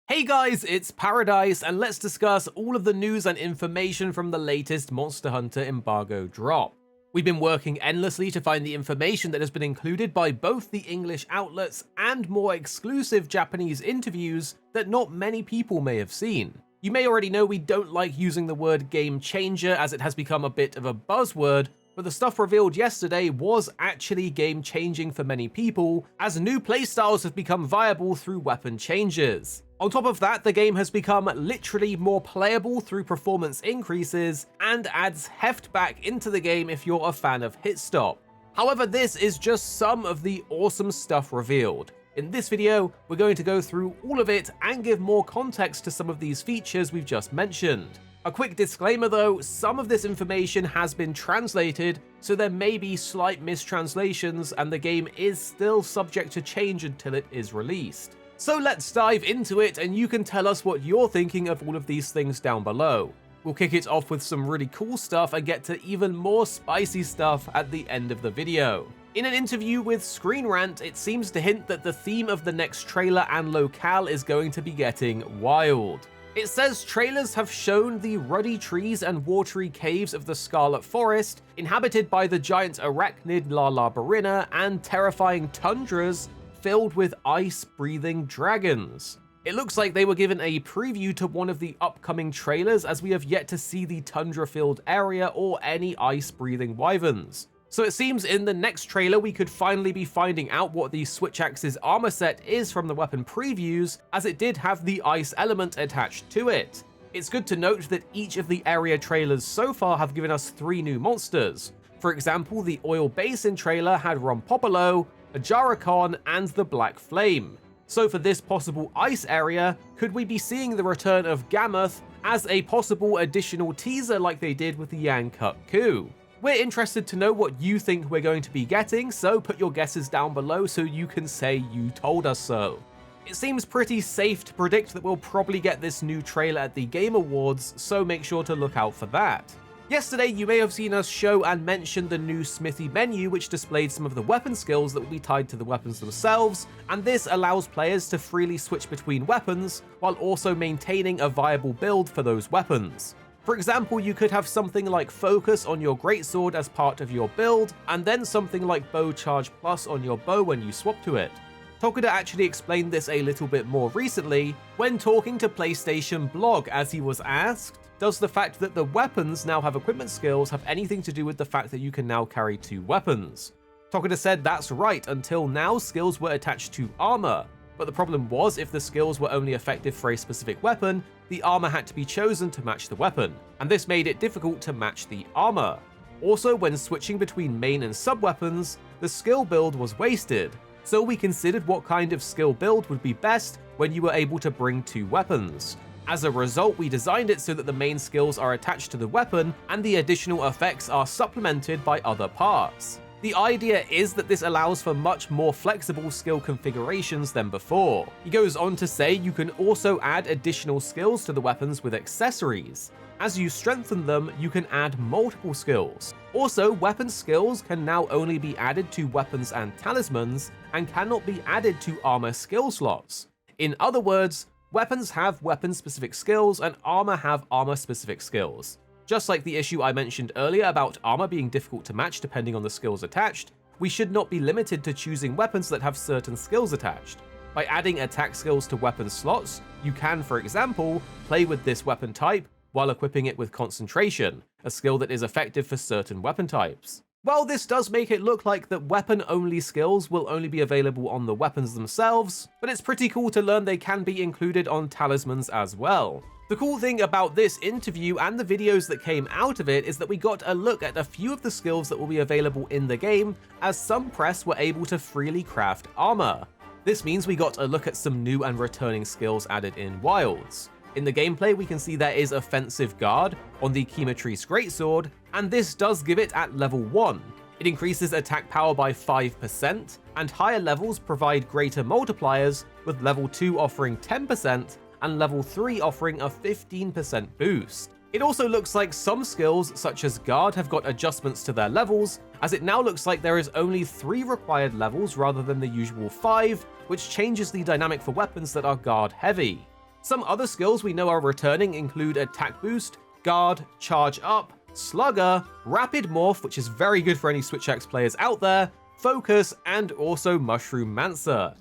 Hey guys, it's Paradise, and let's discuss all of the news and information from the latest Monster Hunter embargo drop. We've been working endlessly to find the information that has been included by both the English outlets and more exclusive Japanese interviews that not many people may have seen. You may already know we don't like using the word game changer as it has become a bit of a buzzword, but the stuff revealed yesterday was actually game changing for many people, as new playstyles have become viable through weapon changes. On top of that, the game has become literally more playable through performance increases and adds heft back into the game if you're a fan of Hitstop. However, this is just some of the awesome stuff revealed. In this video, we're going to go through all of it and give more context to some of these features we've just mentioned. A quick disclaimer though, some of this information has been translated, so there may be slight mistranslations and the game is still subject to change until it is released. So let's dive into it, and you can tell us what you're thinking of all of these things down below. We'll kick it off with some really cool stuff and get to even more spicy stuff at the end of the video. In an interview with Screen Rant, it seems to hint that the theme of the next trailer and locale is going to be getting wild. It says trailers have shown the ruddy trees and watery caves of the Scarlet Forest, inhabited by the giant arachnid Lalabarina, and terrifying tundras filled with ice-breathing dragons. It looks like they were given a preview to one of the upcoming trailers, as we have yet to see the tundra-filled area or any ice-breathing wyverns. So it seems in the next trailer we could finally be finding out what the Switch Axe's armor set is from the weapon previews, as it did have the ice element attached to it. It's good to note that each of the area trailers so far have given us 3 new monsters. For example, the Oil Basin trailer had Rompopolo, a Jaracon, and the Black Flame. So for this possible ice area, could we be seeing the return of Gammoth as a possible additional teaser like they did with the Yankut Coup? We're interested to know what you think we're going to be getting, so put your guesses down below so you can say you told us so. It seems pretty safe to predict that we'll probably get this new trailer at the Game Awards, so make sure to look out for that. Yesterday, you may have seen us show and mention the new Smithy menu, which displayed some of the weapon skills that will be tied to the weapons themselves, and this allows players to freely switch between weapons, while also maintaining a viable build for those weapons. For example, you could have something like Focus on your greatsword as part of your build, and then something like Bow Charge Plus on your bow when you swap to it. Tokuda actually explained this a little bit more recently when talking to PlayStation Blog, as he was asked, does the fact that the weapons now have equipment skills have anything to do with the fact that you can now carry 2 weapons? Tokuda said that's right, until now skills were attached to armor, but the problem was if the skills were only effective for a specific weapon, the armor had to be chosen to match the weapon, and this made it difficult to match the armor. Also, when switching between main and sub-weapons, the skill build was wasted, so we considered what kind of skill build would be best when you were able to bring 2 weapons. As a result, we designed it so that the main skills are attached to the weapon and the additional effects are supplemented by other parts. The idea is that this allows for much more flexible skill configurations than before. He goes on to say you can also add additional skills to the weapons with accessories. As you strengthen them, you can add multiple skills. Also, weapon skills can now only be added to weapons and talismans, and cannot be added to armor skill slots. In other words, weapons have weapon-specific skills and armor have armor-specific skills. Just like the issue I mentioned earlier about armor being difficult to match depending on the skills attached, we should not be limited to choosing weapons that have certain skills attached. By adding attack skills to weapon slots, you can, for example, play with this weapon type while equipping it with concentration, a skill that is effective for certain weapon types. While this does make it look like that weapon-only skills will only be available on the weapons themselves, but it's pretty cool to learn they can be included on talismans as well. The cool thing about this interview and the videos that came out of it is that we got a look at a few of the skills that will be available in the game, as some press were able to freely craft armor. This means we got a look at some new and returning skills added in Wilds. In the gameplay, we can see there is Offensive Guard on the Chemotrice Greatsword, and this does give it at level 1. It increases attack power by 5%, and higher levels provide greater multipliers, with level 2 offering 10%, and level 3 offering a 15% boost. It also looks like some skills, such as Guard, have got adjustments to their levels, as it now looks like there is only 3 required levels rather than the usual 5, which changes the dynamic for weapons that are Guard heavy. Some other skills we know are returning include Attack Boost, Guard, Charge Up, Slugger, Rapid Morph, which is very good for any Switch Axe players out there, Focus, and also Mushroom Mancer.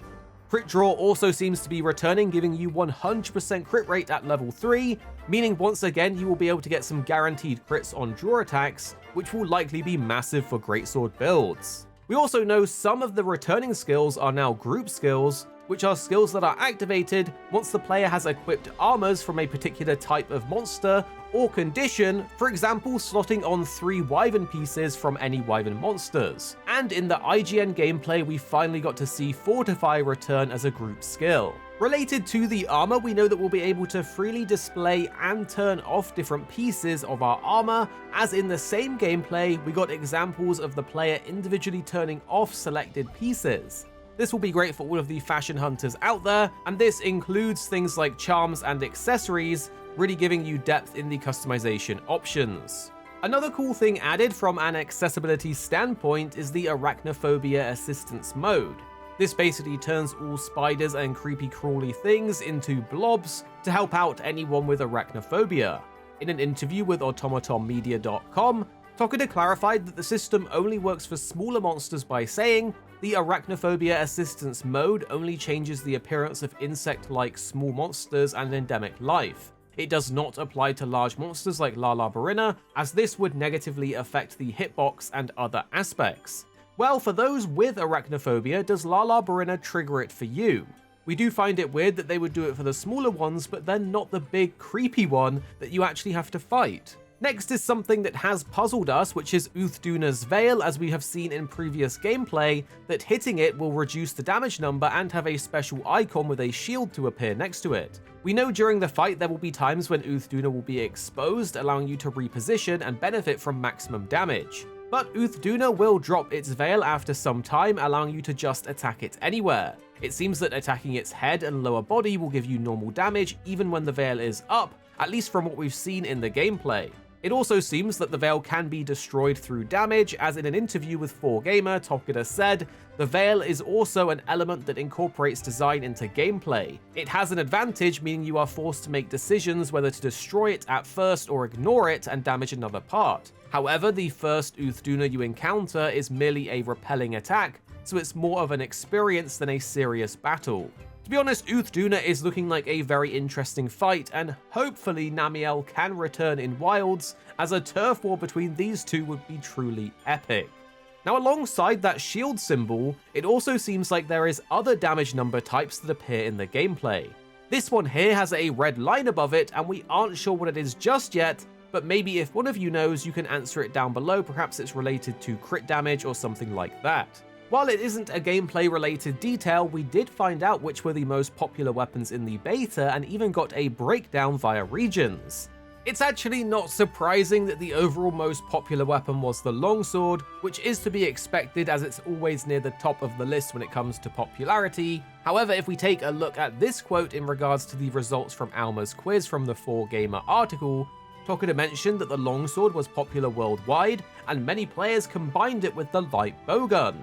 Crit Draw also seems to be returning, giving you 100% crit rate at level 3, meaning once again you will be able to get some guaranteed crits on draw attacks, which will likely be massive for greatsword builds. We also know some of the returning skills are now group skills, which are skills that are activated once the player has equipped armors from a particular type of monster or condition, for example slotting on 3 Wyvern pieces from any Wyvern monsters. And in the IGN gameplay we finally got to see Fortify return as a group skill. Related to the armor, we know that we'll be able to freely display and turn off different pieces of our armor, as in the same gameplay we got examples of the player individually turning off selected pieces. This will be great for all of the fashion hunters out there, and this includes things like charms and accessories, really giving you depth in the customization options. Another cool thing added from an accessibility standpoint is the Arachnophobia Assistance mode. This basically turns all spiders and creepy crawly things into blobs to help out anyone with arachnophobia. In an interview with automatonmedia.com, Tokida clarified that the system only works for smaller monsters by saying, the Arachnophobia Assistance mode only changes the appearance of insect-like small monsters and endemic life. It does not apply to large monsters like Lala Barina, as this would negatively affect the hitbox and other aspects. Well, for those with arachnophobia, does Lala Barina trigger it for you? We do find it weird that they would do it for the smaller ones, but then not the big creepy one that you actually have to fight. Next is something that has puzzled us, which is Uth Duna's Veil, as we have seen in previous gameplay, that hitting it will reduce the damage number and have a special icon with a shield to appear next to it. We know during the fight there will be times when Uth Duna will be exposed, allowing you to reposition and benefit from maximum damage. But Uth Duna will drop its Veil after some time, allowing you to just attack it anywhere. It seems that attacking its head and lower body will give you normal damage even when the Veil is up, at least from what we've seen in the gameplay. It also seems that the Veil can be destroyed through damage, as in an interview with 4Gamer, Tokida said, the Veil is also an element that incorporates design into gameplay. It has an advantage, meaning you are forced to make decisions whether to destroy it at first or ignore it and damage another part. However, the first Uth Duna you encounter is merely a repelling attack, so it's more of an experience than a serious battle. To be honest, Uth Duna is looking like a very interesting fight, and hopefully Namiel can return in Wilds, as a turf war between these two would be truly epic. Now, alongside that shield symbol, it also seems like there is other damage number types that appear in the gameplay. This one here has a red line above it, and we aren't sure what it is just yet, but maybe if one of you knows, you can answer it down below. Perhaps it's related to crit damage or something like that. While it isn't a gameplay related detail, we did find out which were the most popular weapons in the beta and even got a breakdown via regions. It's actually not surprising that the overall most popular weapon was the longsword, which is to be expected as it's always near the top of the list when it comes to popularity. However, if we take a look at this quote in regards to the results from Alma's quiz from the 4Gamer article, Tokida mentioned that the longsword was popular worldwide, and many players combined it with the light bowgun.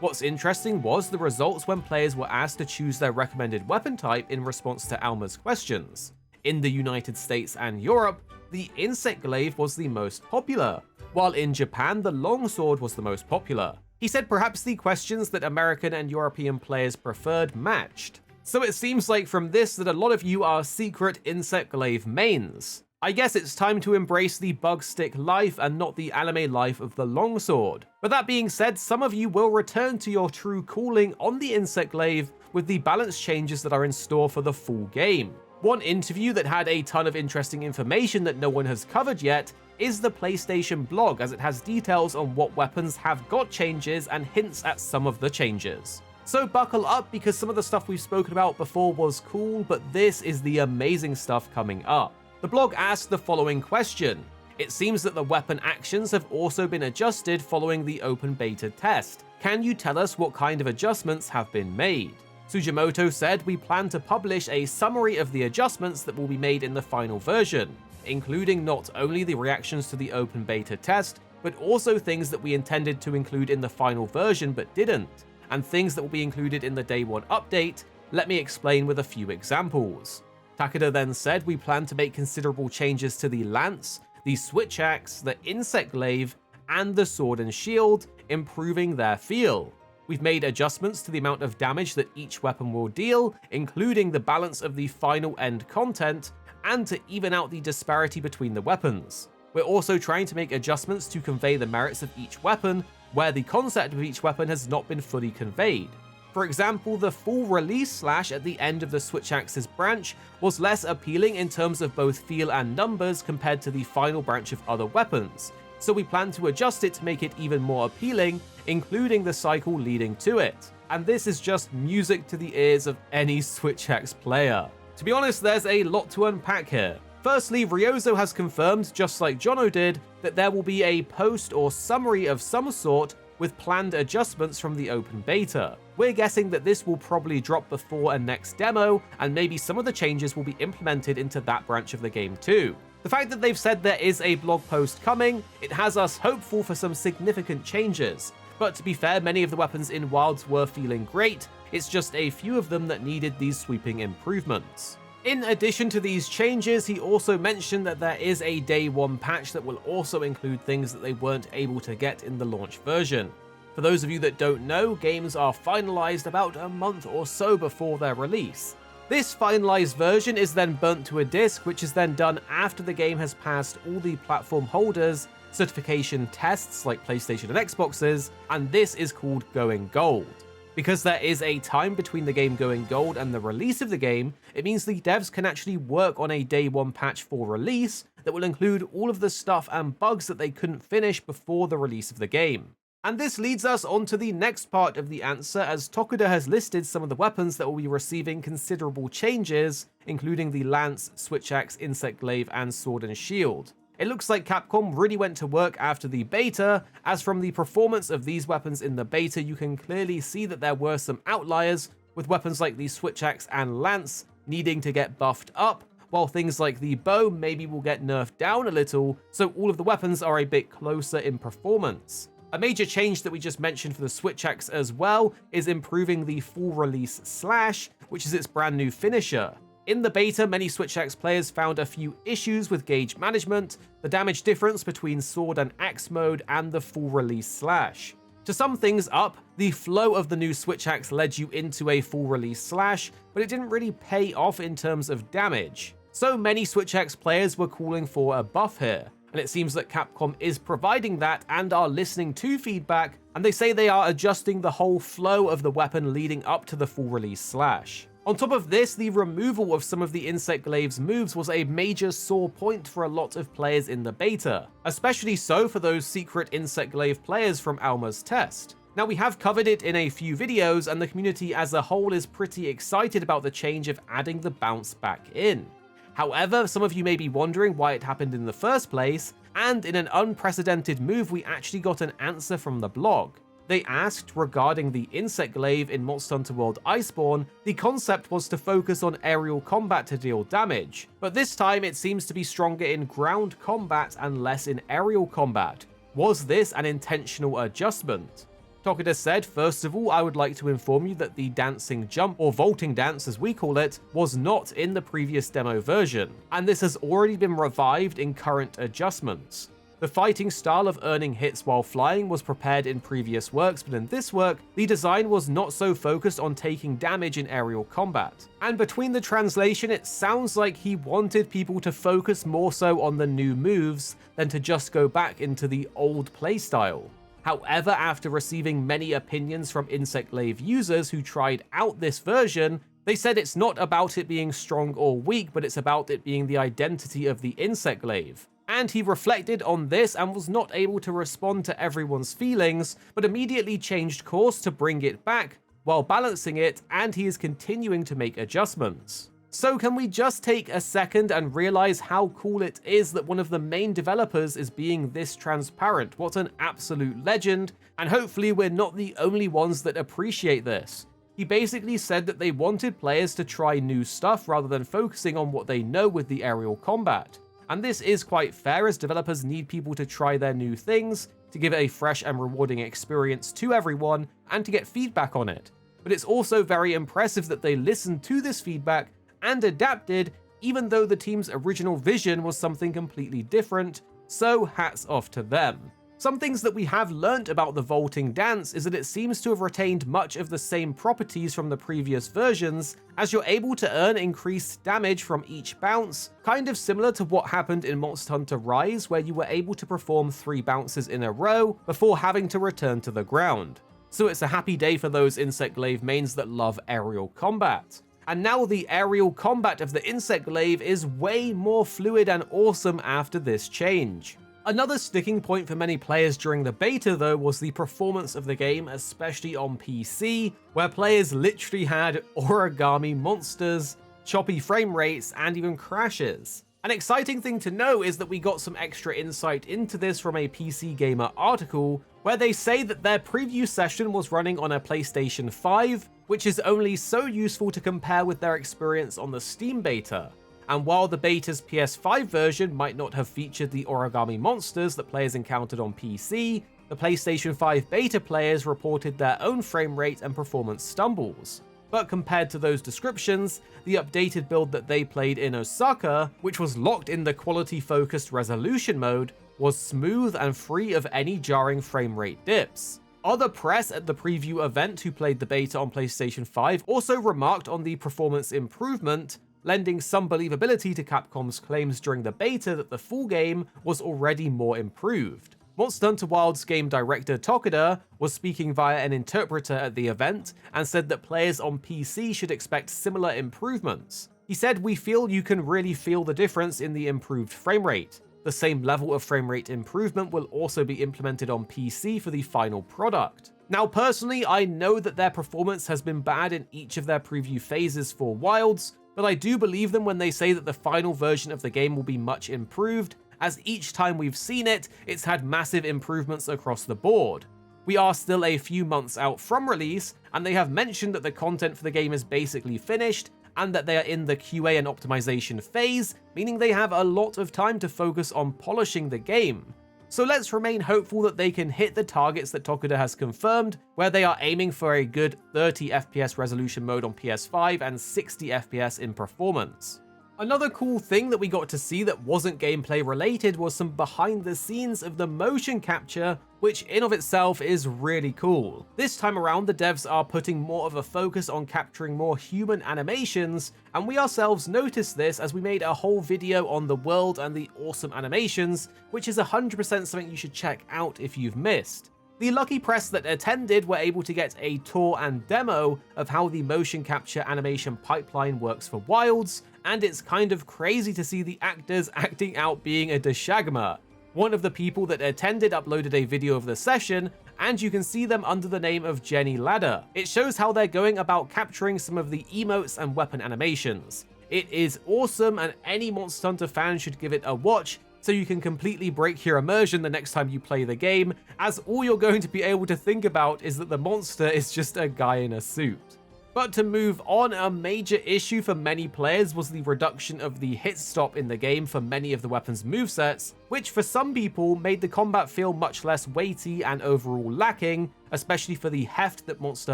What's interesting was the results when players were asked to choose their recommended weapon type in response to Alma's questions. In the United States and Europe, the insect glaive was the most popular, while in Japan the longsword was the most popular. He said perhaps the questions that American and European players preferred matched. So it seems like from this that a lot of you are secret insect glaive mains. I guess it's time to embrace the bug stick life and not the anime life of the longsword. But that being said, some of you will return to your true calling on the insect glaive with the balance changes that are in store for the full game. One interview that had a ton of interesting information that no one has covered yet is the PlayStation blog, as it has details on what weapons have got changes and hints at some of the changes. So buckle up, because some of the stuff we've spoken about before was cool, but this is the amazing stuff coming up. The blog asked the following question. It seems that the weapon actions have also been adjusted following the open beta test. Can you tell us what kind of adjustments have been made? Tsujimoto said, we plan to publish a summary of the adjustments that will be made in the final version, including not only the reactions to the open beta test, but also things that we intended to include in the final version but didn't, and things that will be included in the day one update. Let me explain with a few examples. Takeda then said, "We plan to make considerable changes to the lance, the switch axe, the insect glaive, and the sword and shield, improving their feel. We've made adjustments to the amount of damage that each weapon will deal, including the balance of the final end content, and to even out the disparity between the weapons. We're also trying to make adjustments to convey the merits of each weapon, where the concept of each weapon has not been fully conveyed. For example, the full release slash at the end of the switch axe's branch was less appealing in terms of both feel and numbers compared to the final branch of other weapons, so we plan to adjust it to make it even more appealing, including the cycle leading to it. And this is just music to the ears of any switch axe player. To be honest, there's a lot to unpack here. Firstly, Ryozo has confirmed, just like Jono did, that there will be a post or summary of some sort with planned adjustments from the open beta. We're guessing that this will probably drop before a next demo, and maybe some of the changes will be implemented into that branch of the game too. The fact that they've said there is a blog post coming, it has us hopeful for some significant changes. But to be fair, many of the weapons in Wilds were feeling great, it's just a few of them that needed these sweeping improvements. In addition to these changes, he also mentioned that there is a day one patch that will also include things that they weren't able to get in the launch version. For those of you that don't know, games are finalized about a month or so before their release. This finalized version is then burnt to a disk, which is then done after the game has passed all the platform holders' certification tests like PlayStation and Xbox's, and this is called going gold. Because there is a time between the game going gold and the release of the game, it means the devs can actually work on a day one patch for release that will include all of the stuff and bugs that they couldn't finish before the release of the game. And this leads us on to the next part of the answer, as Tokuda has listed some of the weapons that will be receiving considerable changes, including the lance, switch axe, insect glaive, and sword and shield. It looks like Capcom really went to work after the beta, as from the performance of these weapons in the beta, you can clearly see that there were some outliers, with weapons like the switch axe and lance needing to get buffed up, while things like the bow maybe will get nerfed down a little, so all of the weapons are a bit closer in performance. A major change that we just mentioned for the switch axe as well is improving the full release slash, which is its brand new finisher. In the beta, many switch axe players found a few issues with gauge management, the damage difference between sword and axe mode, and the full release slash. To sum things up, the flow of the new switch axe led you into a full release slash, but it didn't really pay off in terms of damage. So many switch axe players were calling for a buff here, and it seems that Capcom is providing that and are listening to feedback, and they say they are adjusting the whole flow of the weapon leading up to the full release slash. On top of this, the removal of some of the insect glaive's moves was a major sore point for a lot of players in the beta, especially so for those secret insect glaive players from Alma's test. Now, we have covered it in a few videos, and the community as a whole is pretty excited about the change of adding the bounce back in. However, some of you may be wondering why it happened in the first place, and in an unprecedented move, we actually got an answer from the blog. They asked regarding the insect glaive in Monster Hunter World Iceborne, the concept was to focus on aerial combat to deal damage, but this time it seems to be stronger in ground combat and less in aerial combat. Was this an intentional adjustment? Tokuda said, "First of all, I would like to inform you that the dancing jump, or vaulting dance as we call it, was not in the previous demo version, and this has already been revived in current adjustments. The fighting style of earning hits while flying was prepared in previous works, but in this work, the design was not so focused on taking damage in aerial combat." And between the translation, it sounds like he wanted people to focus more so on the new moves than to just go back into the old playstyle. However, after receiving many opinions from Insect Glaive users who tried out this version, they said it's not about it being strong or weak, but it's about it being the identity of the Insect Glaive. And he reflected on this and was not able to respond to everyone's feelings, but immediately changed course to bring it back while balancing it, and he is continuing to make adjustments. So can we just take a second and realize how cool it is that one of the main developers is being this transparent? What an absolute legend, and hopefully we're not the only ones that appreciate this. He basically said that they wanted players to try new stuff rather than focusing on what they know with the aerial combat. And this is quite fair, as developers need people to try their new things, to give it a fresh and rewarding experience to everyone, and to get feedback on it. But it's also very impressive that they listened to this feedback and adapted even though the team's original vision was something completely different, so hats off to them. Some things that we have learnt about the vaulting dance is that it seems to have retained much of the same properties from the previous versions, as you're able to earn increased damage from each bounce, kind of similar to what happened in Monster Hunter Rise, where you were able to perform 3 bounces in a row before having to return to the ground. So it's a happy day for those Insect Glaive mains that love aerial combat. And now the aerial combat of the Insect Glaive is way more fluid and awesome after this change. Another sticking point for many players during the beta though was the performance of the game, especially on PC, where players literally had origami monsters, choppy frame rates, and even crashes. An exciting thing to know is that we got some extra insight into this from a PC Gamer article, where they say that their preview session was running on a PlayStation 5, which is only so useful to compare with their experience on the Steam beta. And while the beta's PS5 version might not have featured the origami monsters that players encountered on PC, the PlayStation 5 beta players reported their own frame rate and performance stumbles. But compared to those descriptions, the updated build that they played in Osaka, which was locked in the quality-focused resolution mode, was smooth and free of any jarring frame rate dips. Other press at the preview event who played the beta on PlayStation 5 also remarked on the performance improvement, lending some believability to Capcom's claims during the beta that the full game was already more improved. Monster Hunter Wilds game director Tokida was speaking via an interpreter at the event and said that players on PC should expect similar improvements. He said, "We feel you can really feel the difference in the improved frame rate. The same level of frame rate improvement will also be implemented on PC for the final product." Now personally, I know that their performance has been bad in each of their preview phases for Wilds, but I do believe them when they say that the final version of the game will be much improved, as each time we've seen it, it's had massive improvements across the board. We are still a few months out from release, and they have mentioned that the content for the game is basically finished, and that they are in the QA and optimization phase, meaning they have a lot of time to focus on polishing the game. So let's remain hopeful that they can hit the targets that Tokida has confirmed, where they are aiming for a good 30 FPS resolution mode on PS5 and 60 FPS in performance. Another cool thing that we got to see that wasn't gameplay related was some behind the scenes of the motion capture, which in of itself is really cool. This time around, the devs are putting more of a focus on capturing more human animations, and we ourselves noticed this as we made a whole video on the world and the awesome animations, which is 100% something you should check out if you've missed. The lucky press that attended were able to get a tour and demo of how the motion capture animation pipeline works for Wilds, and it's kind of crazy to see the actors acting out being a Deshagma. One of the people that attended uploaded a video of the session, and you can see them under the name of Jenny Ladder. It shows how they're going about capturing some of the emotes and weapon animations. It is awesome, and any Monster Hunter fan should give it a watch, so you can completely break your immersion the next time you play the game, as all you're going to be able to think about is that the monster is just a guy in a suit. But to move on, a major issue for many players was the reduction of the hit stop in the game for many of the weapon's movesets, which for some people made the combat feel much less weighty and overall lacking, especially for the heft that Monster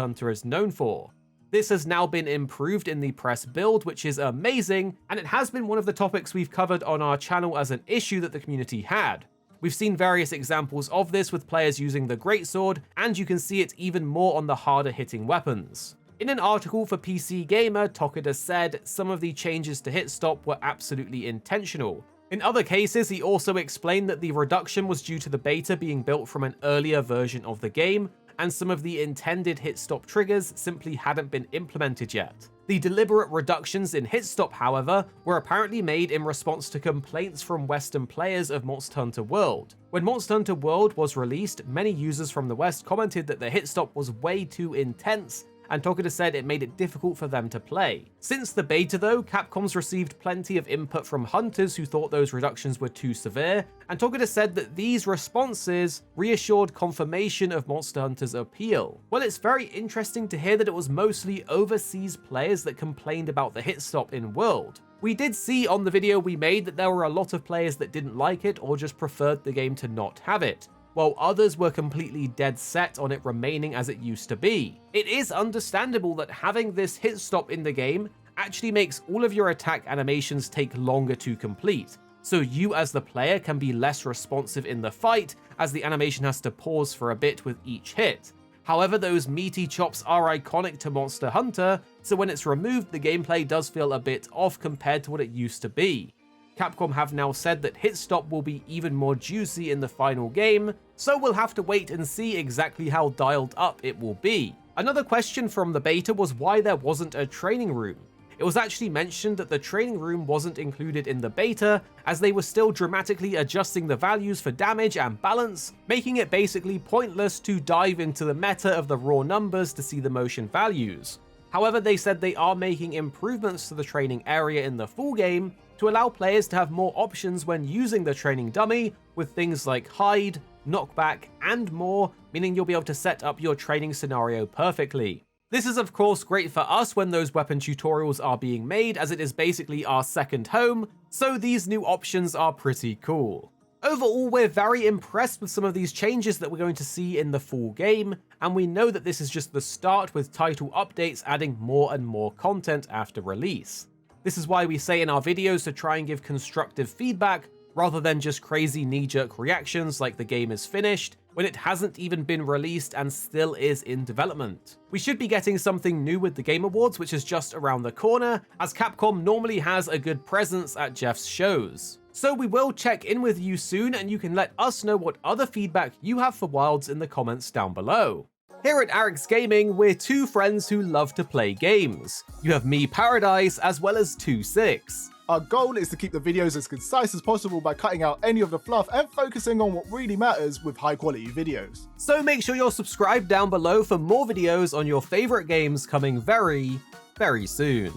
Hunter is known for. This has now been improved in the press build, which is amazing, and it has been one of the topics we've covered on our channel as an issue that the community had. We've seen various examples of this with players using the greatsword, and you can see it even more on the harder hitting weapons. In an article for PC Gamer, Tokida said some of the changes to hit stop were absolutely intentional. In other cases, he also explained that the reduction was due to the beta being built from an earlier version of the game, and some of the intended hit stop triggers simply hadn't been implemented yet. The deliberate reductions in hit stop, however, were apparently made in response to complaints from Western players of Monster Hunter World. When Monster Hunter World was released, many users from the West commented that the hit stop was way too intense, and Tokida said it made it difficult for them to play. Since the beta though, Capcom's received plenty of input from hunters who thought those reductions were too severe, and Tokida said that these responses reassured confirmation of Monster Hunter's appeal. Well, it's very interesting to hear that it was mostly overseas players that complained about the hit stop in World. We did see on the video we made that there were a lot of players that didn't like it or just preferred the game to not have it, while others were completely dead set on it remaining as it used to be. It is understandable that having this hit stop in the game actually makes all of your attack animations take longer to complete, so you as the player can be less responsive in the fight as the animation has to pause for a bit with each hit. However, those meaty chops are iconic to Monster Hunter, so when it's removed, the gameplay does feel a bit off compared to what it used to be. Capcom have now said that Hitstop will be even more juicy in the final game, so we'll have to wait and see exactly how dialed up it will be. Another question from the beta was why there wasn't a training room. It was actually mentioned that the training room wasn't included in the beta, as they were still dramatically adjusting the values for damage and balance, making it basically pointless to dive into the meta of the raw numbers to see the motion values. However, they said they are making improvements to the training area in the full game to allow players to have more options when using the training dummy, with things like hide, knockback, and more, meaning you'll be able to set up your training scenario perfectly. This is of course great for us when those weapon tutorials are being made, as it is basically our second home, so these new options are pretty cool. Overall, we're very impressed with some of these changes that we're going to see in the full game, and we know that this is just the start, with title updates adding more and more content after release. This is why we say in our videos to try and give constructive feedback, rather than just crazy knee-jerk reactions like the game is finished, when it hasn't even been released and still is in development. We should be getting something new with the Game Awards, which is just around the corner, as Capcom normally has a good presence at Jeff's shows. So we will check in with you soon, and you can let us know what other feedback you have for Wilds in the comments down below. Here at Arekkz Gaming, we're two friends who love to play games. You have me, Paradise, as well as 2-6. Our goal is to keep the videos as concise as possible by cutting out any of the fluff and focusing on what really matters with high quality videos. So make sure you're subscribed down below for more videos on your favorite games coming very, very soon.